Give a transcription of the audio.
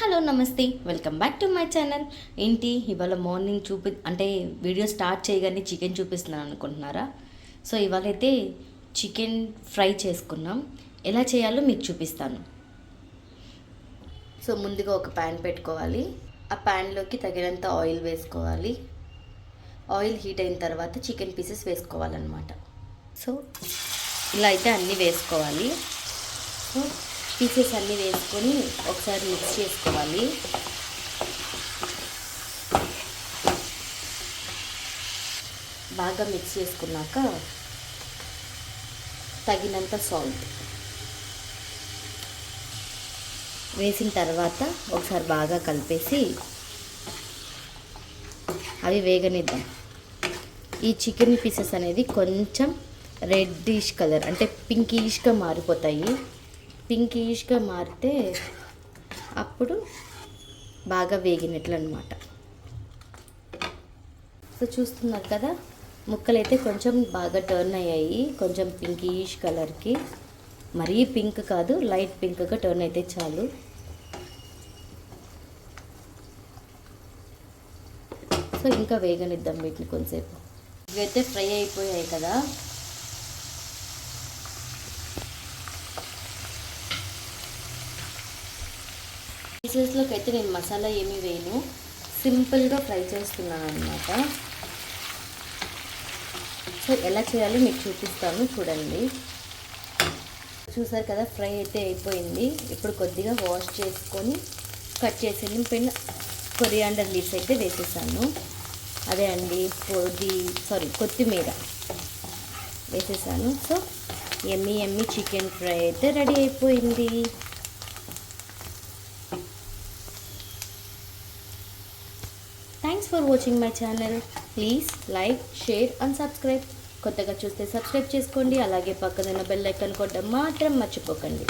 Hello నమస్తే, welcome back to my channel. ఏంటి ఇవాళ మార్నింగ్ అంటే వీడియో స్టార్ట్ చేయగానే చికెన్ చూపిస్తున్నాను అనుకుంటున్నారా? సో ఇవాళ అయితే చికెన్ ఫ్రై చేసుకున్నాం. ఎలా చేయాలో మీకు చూపిస్తాను. సో ముందుగా ఒక ప్యాన్ పెట్టుకోవాలి. ఆ ప్యాన్లోకి తగినంత ఆయిల్ వేసుకోవాలి. ఆయిల్ హీట్ అయిన తర్వాత చికెన్ పీసెస్ వేసుకోవాలన్నమాట. సో ఇలా అయితే అన్నీ వేసుకోవాలి. సో పీసెస్ అన్నీ వేసుకొని ఒకసారి మిక్స్ చేసుకోవాలి. బాగా మిక్స్ చేసుకున్నాక తగినంత సాల్ట్ వేసిన తర్వాత ఒకసారి బాగా కలిపేసి అవి వేగనిద్దాం. ఈ చికెన్ పీసెస్ అనేది కొంచెం రెడ్డిష్ కలర్ అంటే పింకిష్గా మారిపోతాయి. పింకిష్గా మారితే అప్పుడు బాగా వేగినట్లు అనమాట. సో చూస్తున్నారు కదా, ముక్కలు అయితే కొంచెం బాగా టర్న్ అయ్యాయి. కొంచెం పింకిష్ కలర్కి, మరీ పింక్ కాదు, లైట్ పింక్గా టర్న్ అయితే చాలు. సో ఇంకా వేగనిద్దాం వీటిని కొంచెంసేపు. ఇవైతే ఫ్రై అయిపోయాయి కదా. పీసెస్లోకి అయితే నేను మసాలా ఏమీ వేయను, సింపుల్గా ఫ్రై చేస్తున్నాను అన్నమాట. సో ఎలా చేయాలో మీకు చూపిస్తాను, చూడండి. చూసారు కదా, ఫ్రై అయితే అయిపోయింది. ఇప్పుడు కొద్దిగా వాష్ చేసుకొని కట్ చేసి కొరియాండర్ లీవ్స్ అయితే వేసేసాను. అదే అండి కొత్తిమీర వేసేసాను. సో ఎమ్మీ చికెన్ ఫ్రై అయితే రెడీ అయిపోయింది. Thanks for watching my channel. Please like, share and subscribe. కొత్తగా చూస్తే సబ్స్క్రైబ్ చేసుకోండి. అలాగే పక్కన బెల్ ఐకాన్ కొట్టడం మాత్రం మర్చిపోకండి.